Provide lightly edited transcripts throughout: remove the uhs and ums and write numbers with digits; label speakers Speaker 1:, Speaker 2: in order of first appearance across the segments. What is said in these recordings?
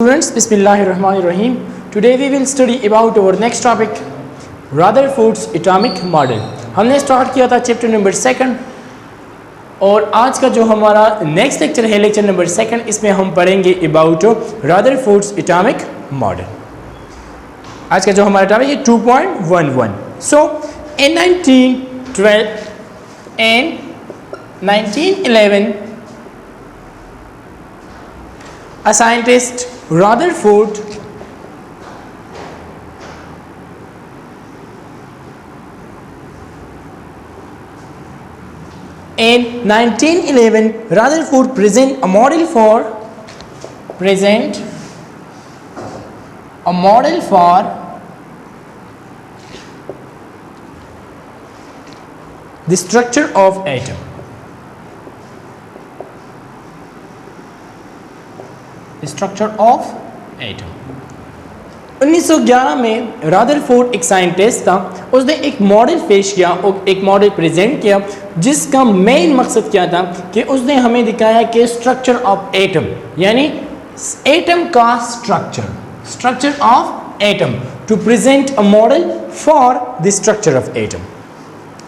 Speaker 1: Students, Bismillahirrahmanirrahim. Today we will study about our next topic, Rutherford's atomic model. हमने start किया था chapter number 2 और आज का जो हमारा नेक्स्ट लेक्चर है लेक्चर नंबर 2, इसमें हम पढ़ेंगे अबाउट Rutherford's atomic model. आज का जो हमारा टॉपिक है 2.11. So in 1912 and 1911 a scientist Rutherford in 1911 Rutherford present a model for the structure of atom. Structure of atom. 1911 में रादरफोर्ड एक साइंटिस्ट था. उसने एक मॉडल पेश किया और एक मॉडल प्रेजेंट किया जिसका मेन मकसद क्या था कि उसने हमें दिखाया कि स्ट्रक्चर ऑफ एटम यानी एटम का structure of atom to present a model for the structure of atom.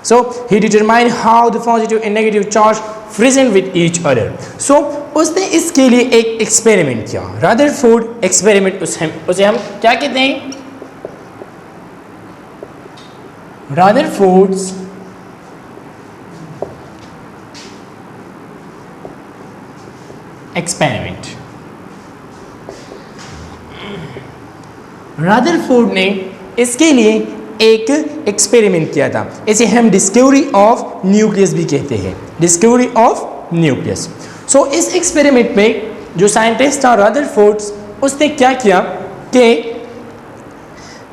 Speaker 1: So he determined how the positive and negative charge present with each other. So उसने इसके लिए एक एक्सपेरिमेंट किया. Rutherford experiment उसे हम क्या कहते हैं? Rutherford's experiment. रदरफोर्ड ने इसके लिए एक एक्सपेरिमेंट किया था. इसे हम डिस्कवरी ऑफ न्यूक्लियस भी कहते हैं. Discovery of nucleus. सो इस एक्सपेरिमेंट में जो साइंटिस्ट था रदरफोर्ड, उसने क्या किया कि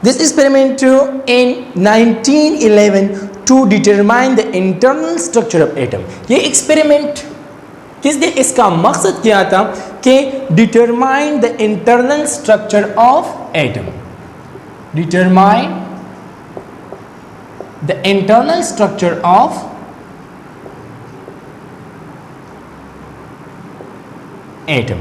Speaker 1: this experiment in 1911 to determine the internal structure of atom. ये एक्सपेरिमेंट किसने इसका मकसद किया था कि determine the internal structure of atom. Determine the internal structure of atom.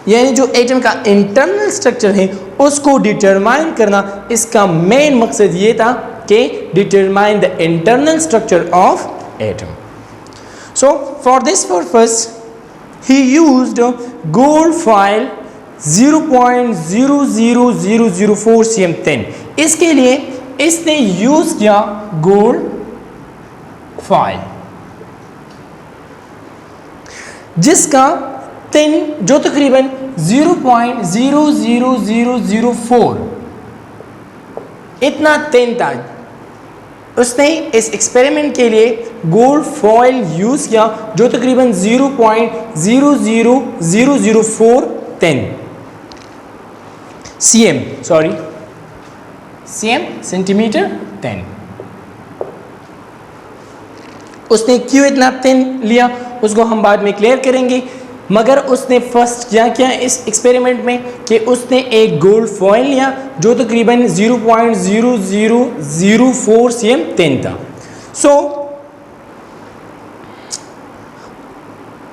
Speaker 1: यानी जो एटम का इंटरनल स्ट्रक्चर है उसको डिटरमाइन करना, इसका मेन मकसद ये था कि determine the internal structure of atom. So for this purpose he used gold foil 0.00004 cm10. इसके लिए इसने यूज किया गोल्ड फॉयल जिसका थिन जो तकरीबन 0.00004 इतना थिन था. उसने इस एक्सपेरिमेंट के लिए गोल्ड फॉयल यूज किया जो तकरीबन 0.00004 cm सेंटीमीटर 10. उसने क्यों इतना थिन लिया उसको हम बाद में क्लियर करेंगे, मगर उसने फर्स्ट क्या किया इस एक्सपेरिमेंट में कि उसने एक गोल्ड फॉयल लिया जो तकरीबन 0.0004 cm थिन था.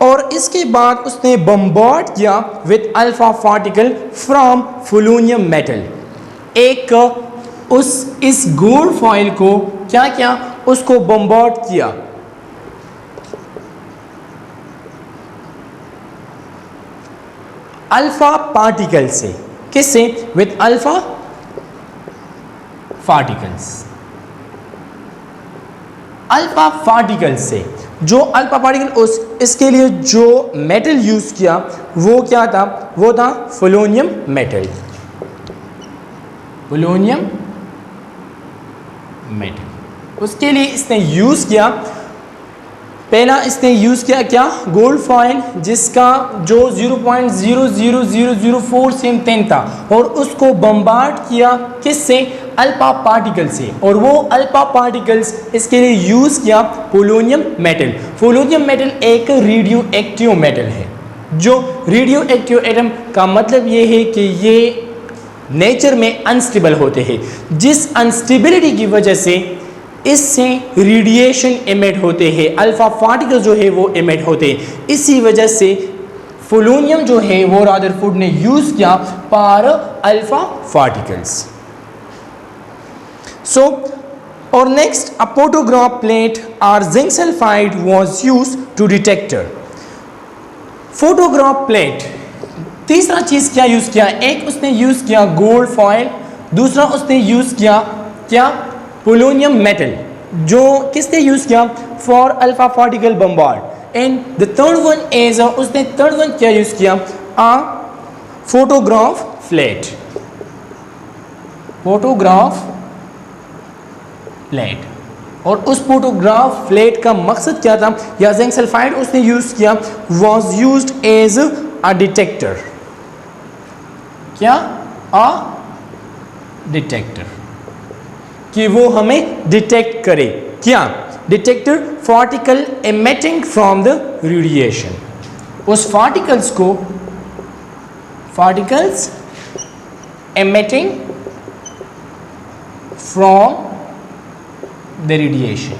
Speaker 1: और इसके बाद उसने बम्बार्ड किया with alpha particle from polonium metal. एक इस गोल्ड फॉयल को क्या किया, उसको बम्बार्ड किया अल्फा पार्टिकल से. किससे? With alpha particles. Alpha particle से. जो अल्फा पार्टिकल इसके लिए जो मेटल यूज किया वो क्या था? वो था पोलोनियम मेटल. Polonium metal. उसके लिए इसने यूज किया, पहला इसने यूज किया क्या? गोल्ड फॉयल जिसका जो 0.00004 cm थिन था और उसको बम्बार्ड किया किससे? अल्फा पार्टिकल से. और वो अल्फा पार्टिकल्स इसके लिए यूज किया पोलोनियम मेटल. पोलोनियम मेटल एक रेडियो एक्टिव मेटल है. जो रेडियो एक्टिव एटम का मतलब ये है कि ये नेचर में अनस्टेबल होते हैं, जिस अनस्टेबिलिटी की वजह से इससे रेडिएशन एमिट होते हैं, अल्फा पार्टिकल जो है वो एमिट होते हैं। इसी वजह से पोलोनियम जो है वो रदरफोर्ड ने यूज किया फॉर अल्फा पार्टिकल्स. सो और नेक्स्ट अ फोटोग्राफ प्लेट और zinc sulphide was used to detector. Photograph plate तीसरा चीज क्या यूज किया, एक उसने यूज किया गोल्ड फॉयल, दूसरा उसने यूज किया क्या पोलोनियम मेटल, जो किसने यूज किया for alpha particle bombard. And the third one is उसने थर्ड वन क्या यूज किया a photograph plate. Photograph plate और उस फोटोग्राफ प्लेट का मकसद क्या था, या जिंक सल्फाइड उसने यूज किया was used as a detector. क्या अ डिटेक्टर, कि वो हमें डिटेक्ट करे. क्या detector particle emitting from the radiation. उस particles emitting from the radiation.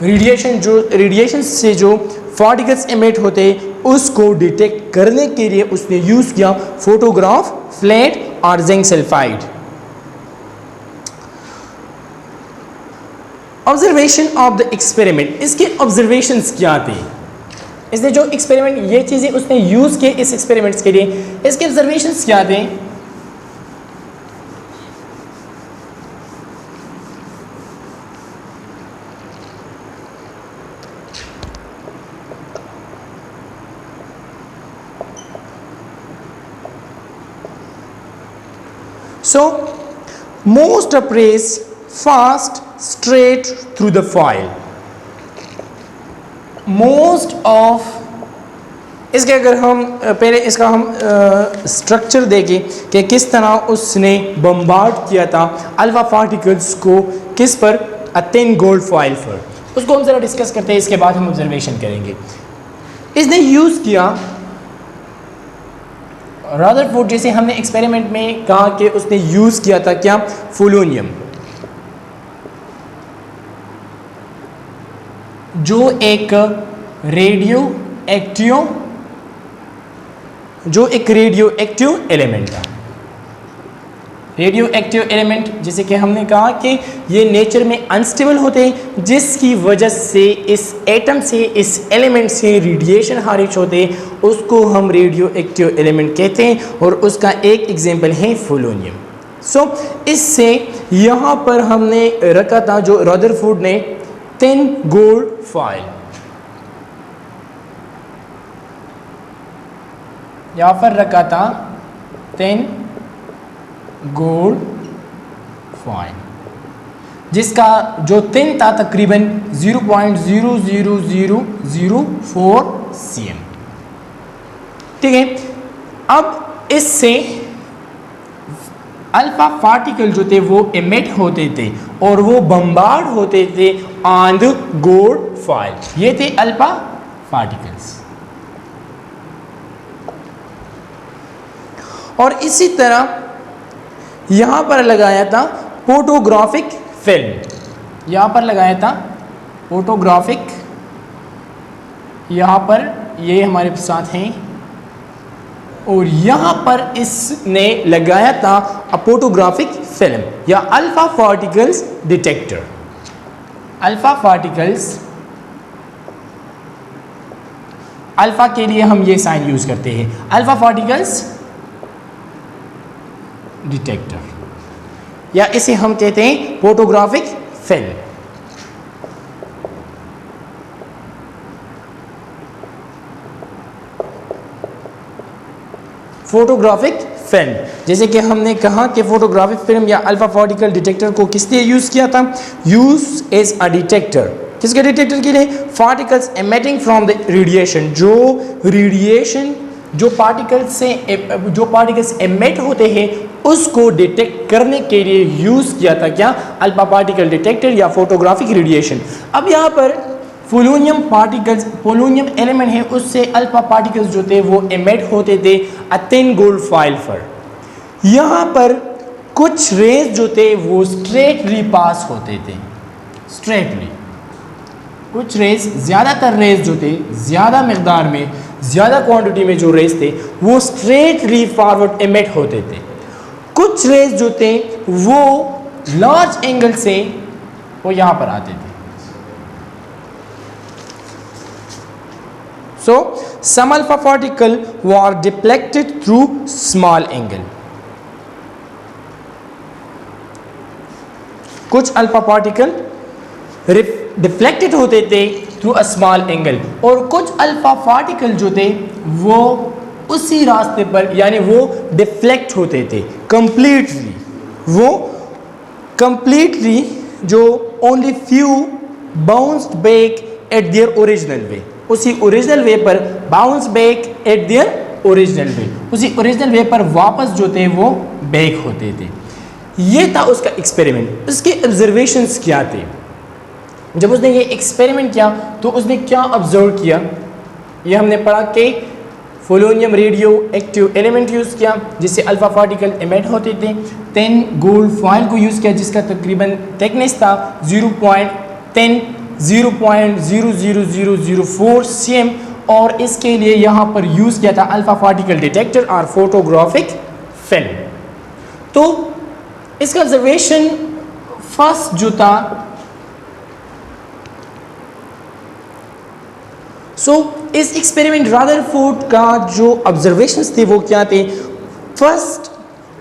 Speaker 1: Radiation से जो पार्टिकल्स एमिट होते उसको डिटेक्ट करने के लिए उसने यूज किया फोटोग्राफ प्लेट और zinc sulphide. Observation of the experiment, इसके ऑब्जर्वेशंस क्या थे, इसने जो एक्सपेरिमेंट ये चीजें उसने यूज किए इस एक्सपेरिमेंट्स के लिए, इसके ऑब्जर्वेशंस क्या थे. So, most rays fast straight through the foil. Most of इसके अगर हम पहले इसका हम स्ट्रक्चर देखें कि किस तरह उसने बम्बार्ड किया था अल्फा पार्टिकल्स को, किस पर, अ थिन गोल्ड फॉइल पर, उसको हम ज़रा डिस्कस करते हैं, इसके बाद हम ऑब्जर्वेशन करेंगे. इसने यूज़ किया रदरफोर्ड, जैसे हमने एक्सपेरिमेंट में कहा कि उसने यूज़ किया था क्या पोलोनियम, जो एक रेडियो एक्टिव एलिमेंट था. रेडियो एक्टिव एलिमेंट जैसे कि हमने कहा कि ये नेचर में अनस्टेबल होते हैं, जिसकी वजह से इस एटम से, इस एलिमेंट से रेडिएशन खारिज होते, उसको हम रेडियो एक्टिव एलिमेंट कहते हैं, और उसका एक एग्जांपल है पोलोनियम. सो इससे यहाँ पर हमने रखा था जो रदरफोर्ड ने थिन गोल्ड फॉइल, यहाँ पर रखा था थिन गोल्ड फॉइल, जिसका जो थिन था तकरीबन 0.00004 cm. ठीक है. अब इससे अल्फा पार्टिकल जो थे वो एमिट होते थे और वो बम्बार्ड होते थे ऑन द गोल्ड फॉइल. ये थे अल्फा पार्टिकल्स. और इसी तरह यहाँ पर लगाया था फोटोग्राफिक फिल्म, यहाँ पर लगाया था फोटोग्राफिक, यहाँ पर ये हमारे साथ हैं, और यहाँ पर इसने लगाया था फोटोग्राफिक फिल्म या alpha particles detector. Alpha particles, alpha के लिए हम ये साइन यूज करते हैं, अल्फा पार्टिकल्स डिटेक्टर, या इसे हम कहते हैं फोटोग्राफिक फिल्म. फोटोग्राफिक फिल्म, जैसे कि हमने कहा कि फोटोग्राफिक फिल्म या अल्फा पार्टिकल डिटेक्टर को किस लिए यूज किया था, यूज एज अ डिटेक्टर. किसके डिटेक्टर के लिए, particles emitting from the radiation, जो पार्टिकल्स एमिट होते हैं उसको डिटेक्ट करने के लिए यूज किया था क्या, अल्फा पार्टिकल डिटेक्टर या फोटोग्राफिक रेडिएशन. अब यहाँ पर पोलोनियम एलिमेंट है, उससे अल्फा पार्टिकल्स जो थे वो एमिट होते थे अ थिन गोल्ड फॉइल पर. यहाँ पर कुछ रेज जो थे वो स्ट्रेटली पास होते थे, स्ट्रेटली, कुछ रेस, ज़्यादातर रेस जो थे, ज़्यादा मकदार में, ज़्यादा क्वांटिटी में जो रेस थे वो स्ट्रेटली फॉरवर्ड एमिट होते थे। कुछ रेस जो थे वो लार्ज एंगल से वो यहाँ पर आते थे। So some alpha particle were deflected through small angle. कुछ अल्फा पार्टिकल डिफ्लेक्टेड होते थे थ्रू अ स्मॉल एंगल, और कुछ अल्फा पार्टिकल जो थे वो उसी रास्ते पर, यानी वो डिफ्लेक्ट होते थे कंप्लीटली, वो कंप्लीटली जो only few bounced back at their original way, उसी ओरिजिनल वे पर bounce back at their original way, उसी ओरिजिनल वे पर वापस जो थे वो बैक होते थे। ये था उसका एक्सपेरिमेंट। उसके ऑब्जर्वेशंस क्या थे? जब उसने ये एक्सपेरिमेंट किया तो उसने क्या ऑब्जर्व किया, ये हमने पढ़ा कि polonium radio active element use किया जिससे अल्फा पार्टिकल एमिट होते थे। 10 गोल्ड फॉइल को यूज़ किया जिसका तकरीबन थिकनेस था 0.000004 cm, और इसके लिए यहाँ पर यूज़ किया था अल्फा पार्टिकल डिटेक्टर और फोटोग्राफिक फिल्म। तो इसका ऑब्जर्वेशन फर्स्ट जो था, इस एक्सपेरिमेंट रदरफोर्ड का जो ऑब्जर्वेशंस थे वो क्या थे? First,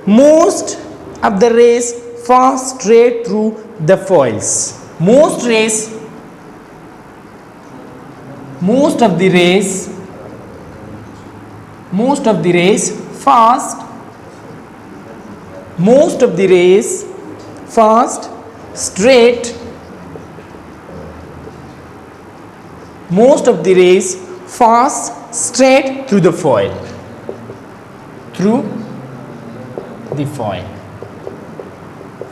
Speaker 1: most of the rays pass straight through the foils. Most of the race fast straight through the foil,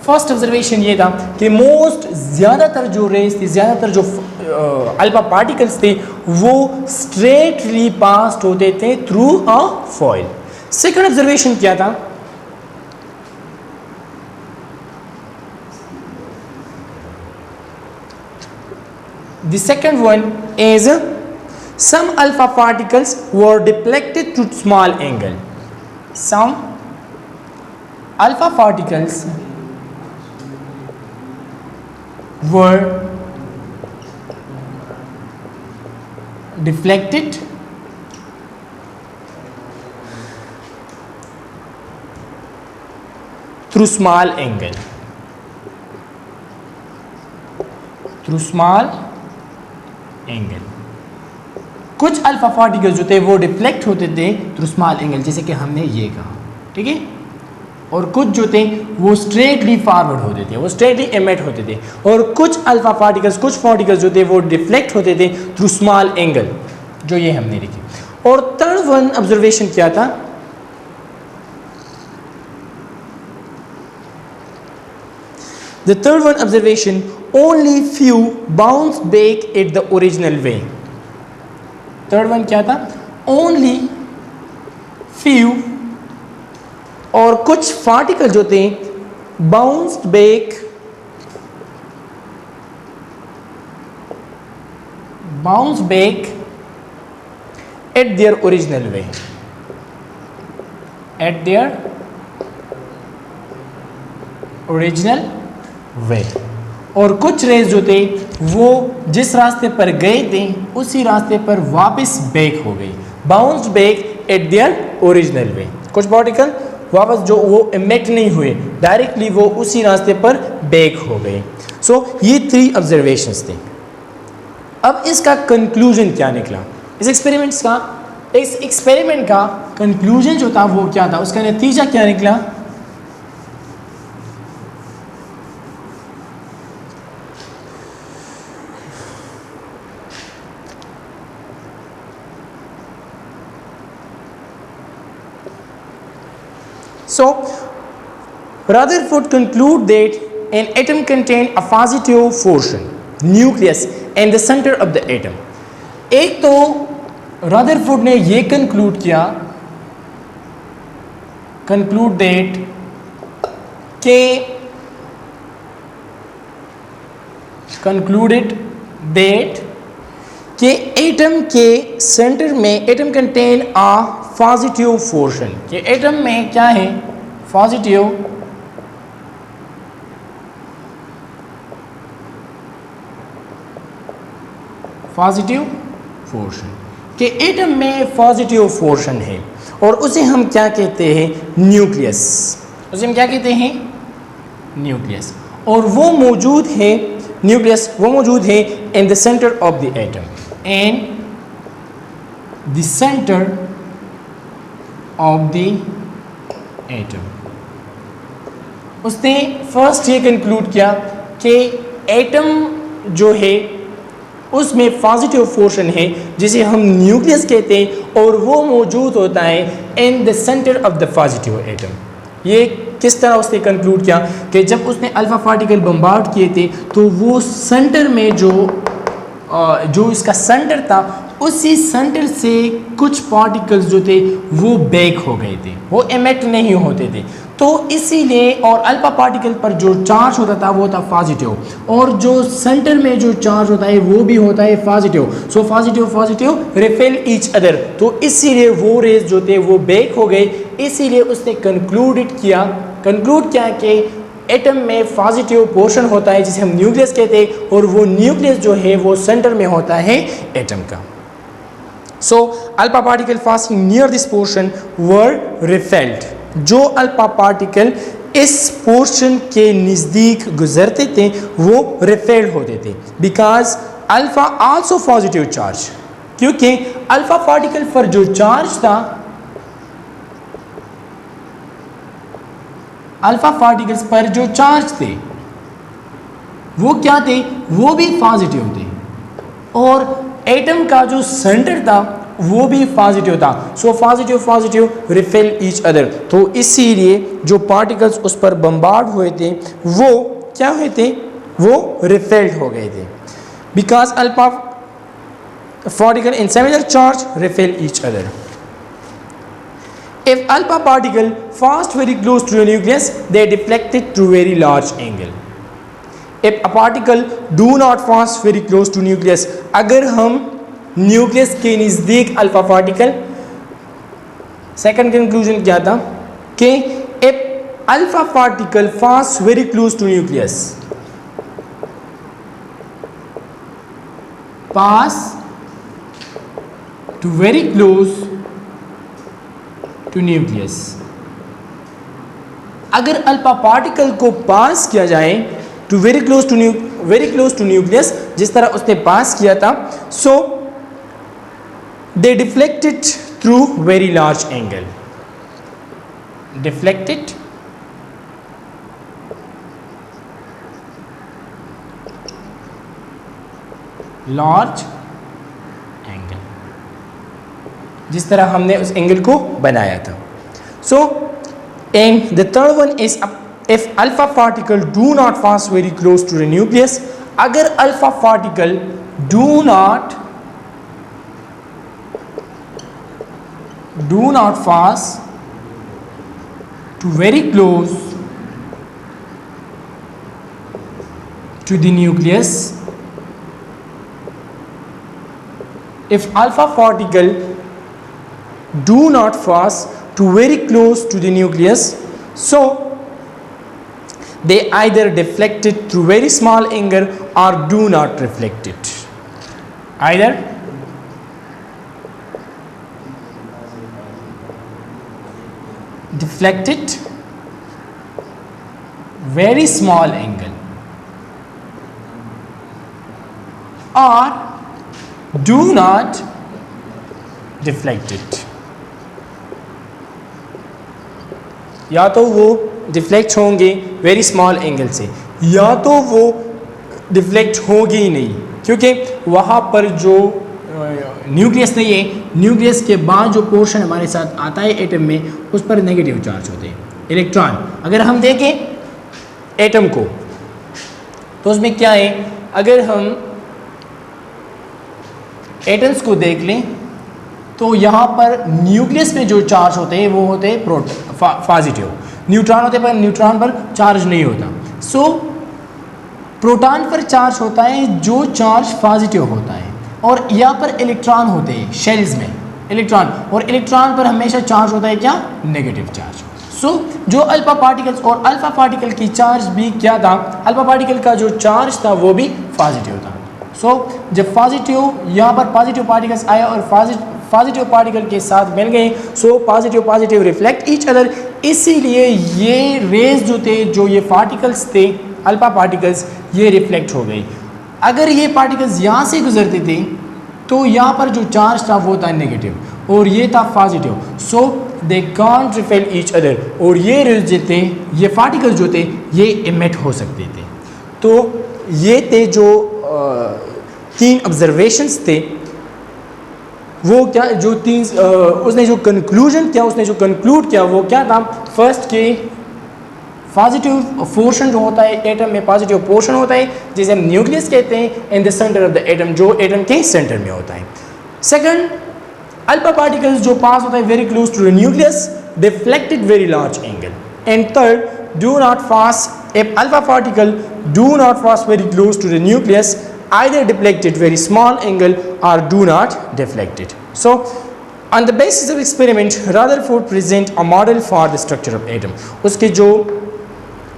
Speaker 1: first observation ये था कि ज़्यादातर जो रेस थी, ज़्यादातर जो अल्फा पार्टिकल्स थे वो स्ट्रेटली पास होते थे through a foil. Second observation क्या था? The second one is some alpha particles were deflected to small angle. Some alpha particles were deflected through small angle. कुछ अल्फा पार्टिकल्स जो थे वो डिफ्लेक्ट होते थे थ्रू स्मॉल एंगल, जैसे कि हमने ये कहा, ठीक है। और कुछ जो थे वो स्ट्रेटली फॉरवर्ड होते थे, वो स्ट्रेटली एमिट होते थे, और कुछ अल्फा पार्टिकल्स, कुछ पार्टिकल्स जो थे वो डिफ्लेक्ट होते थे थ्रू स्मॉल एंगल, जो ये हमने लिखी। और थर्ड वन ऑब्जर्वेशन क्या था? The third one observation, only few bounced back at the original way. Third one क्या था? Only few, और कुछ पार्टिकल जो थे bounced back at their original way. At their original वे, और कुछ रेस जो थे वो जिस रास्ते पर गए थे उसी रास्ते पर वापस बैक हो गई, bounced back at their original way. कुछ पार्टिकल वापस जो वो एमिट नहीं हुए, डायरेक्टली वो उसी रास्ते पर बैक हो गए। सो ये 3 ऑब्जर्वेशंस थे। अब इसका कंक्लूजन क्या निकला इस एक्सपेरिमेंट का कंक्लूजन जो था वो क्या था, उसका नतीजा क्या निकला? So, Rutherford concluded that an atom contained a positive portion, nucleus, and the center of the atom. एक तो Rutherford ने ये concluded that कि एटम के सेंटर में एटम कंटेन आ पॉजिटिव पोर्शन, कि एटम में क्या है, पॉजिटिव पोर्शन, कि एटम में पॉजिटिव पोर्शन है और उसे हम क्या कहते हैं, न्यूक्लियस। उसे हम क्या कहते हैं, न्यूक्लियस। और वो मौजूद है, न्यूक्लियस वो मौजूद है in the centre of the atom, in the centre of the atom. उसने फर्स्ट ये कंक्लूड किया कि एटम जो है उसमें पॉजिटिव पोर्शन है जिसे हम न्यूक्लियस कहते हैं और वो मौजूद होता है in the centre of the positive atom. ये किस तरह उसने कंक्लूड किया कि जब उसने अल्फा पार्टिकल बम्बार्ड किए थे तो वो सेंटर में जो इसका सेंटर था, उसी सेंटर से कुछ पार्टिकल्स जो थे वो बैक हो गए थे, वो एमिट नहीं होते थे। तो इसीलिए, और अल्फा पार्टिकल पर जो चार्ज होता था वो था पॉजिटिव, और जो सेंटर में जो चार्ज होता है वो भी होता है positive. So positive repel each other, तो इसीलिए वो रेज जो थे वो बैक हो गए। इसीलिए उसने कंक्लूड किया कि एटम में पॉजिटिव पोर्शन होता है जिसे हम न्यूक्लियस कहते हैं, और वो न्यूक्लियस जो है वो सेंटर में होता है एटम का। So alpha particle passing near this portion were repelled. जो अल्फा पार्टिकल इस पोर्शन के नज़दीक गुजरते थे वो रिपेल्ड होते थे, because alpha also positive charge, क्योंकि अल्फा पार्टिकल पर जो चार्ज था, अल्फा पार्टिकल्स पर जो चार्ज थे वो क्या थे, वो भी पॉजिटिव थे, और एटम का जो सेंटर था वो भी पॉजिटिव था। So positive repel each other. तो इसीलिए जो पार्टिकल्स उस पर बम्बार्ड हुए थे वो क्या हुए थे, वो रिपेल्ड हो गए थे, because alpha particle in similar charge repel each other. If alpha particle passed very close to a nucleus, they deflected through very large angle. If a particle do not pass very close to nucleus, अगर हम nucleus के नज़दीक alpha particle, second conclusion क्या था कि if alpha particle pass very close to nucleus, pass to very close to nucleus, अगर alpha particle को pass किया जाए to very close to nucleus, जिस तरह उसने पास किया था, so they deflected through very large angle, deflected large angle, जिस तरह हमने उस एंगल को बनाया था। So and the third one is if alpha particle do not pass very close to the nucleus, अगर alpha particle do not pass to very close to the nucleus, if alpha particle do not pass to very close to the nucleus, so they either deflect it through very small angle or do not reflect it, either deflect it very small angle or do not deflect it। या तो वो deflect होंगे very small angle से, या तो वो deflect होगी ही नहीं, क्योंकि वहाँ पर जो न्यूक्लियस नहीं है, न्यूक्लियस के बाद जो पोर्शन हमारे साथ आता है एटम में, उस पर नेगेटिव चार्ज होते हैं, इलेक्ट्रॉन। अगर हम देखें एटम को तो उसमें क्या है, अगर हम एटम्स को देख लें तो यहाँ पर न्यूक्लियस में जो चार्ज होते हैं वो होते हैं पॉजिटिव, न्यूट्रॉन होते हैं पर न्यूट्रॉन पर चार्ज नहीं होता। सो प्रोटॉन पर चार्ज होता है जो चार्ज पॉजिटिव होता है, और यहाँ पर इलेक्ट्रॉन होते हैं शेल्स में, इलेक्ट्रॉन, और इलेक्ट्रॉन पर हमेशा चार्ज होता है क्या, नेगेटिव चार्ज। सो जो अल्फा पार्टिकल्स, और अल्फा पार्टिकल की चार्ज भी क्या था, अल्फा पार्टिकल का जो चार्ज था वो भी पॉजिटिव था। सो जब पॉजिटिव यहाँ पर पॉजिटिव पार्टिकल्स आए और पॉजिटिव पार्टिकल के साथ मिल गए, so positive positive reflect each other, इसीलिए ये रेज जो थे, जो ये पार्टिकल्स थे अल्फा पार्टिकल्स, ये रिफ्लेक्ट हो गई। अगर ये पार्टिकल्स यहाँ से गुजरते थे तो यहाँ पर जो चार्ज था वो था नेगेटिव और ये था positive, so they can't repel each other, और ये रेज जो थे, ये पार्टिकल्स जो थे ये इमिट हो सकते थे। तो ये थे जो तीन ऑब्जर्वेशंस थे, वो क्या जो तीन उसने जो कंक्लूजन किया, उसने जो कंक्लूड किया वो क्या था, फर्स्ट के पॉजिटिव पोर्शन जो होता है एटम में, पॉजिटिव पोर्शन होता है जिसे हम न्यूक्लियस कहते हैं, in the centre of the atom, जो एटम के सेंटर में होता है। सेकंड, अल्फा पार्टिकल्स जो पास होता है very close to the nucleus, deflected very large angle. And third, do not pass, if alpha particle do not pass very close to the nucleus, either deflected very small angle or do not deflected. So on the basis of experiment, Rutherford present a model for the structure of atom. उसके जो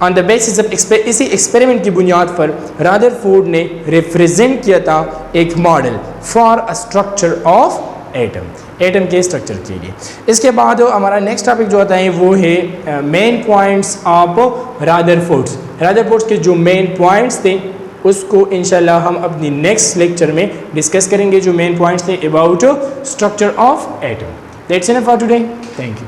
Speaker 1: on the basis of इसी experiment की बुनियाद पर Rutherford ने represent किया था एक model for a structure of atom, atom के स्ट्रक्चर के लिए। इसके बाद हमारा नेक्स्ट टॉपिक जो होता है वो है मेन पॉइंट्स ऑफ रादरफोर्ड के जो मेन पॉइंट्स थे उसको इंशाल्लाह हम अपनी नेक्स्ट लेक्चर में डिस्कस करेंगे, जो मेन पॉइंट्स थे about structure of atom. That's enough for today, thank you.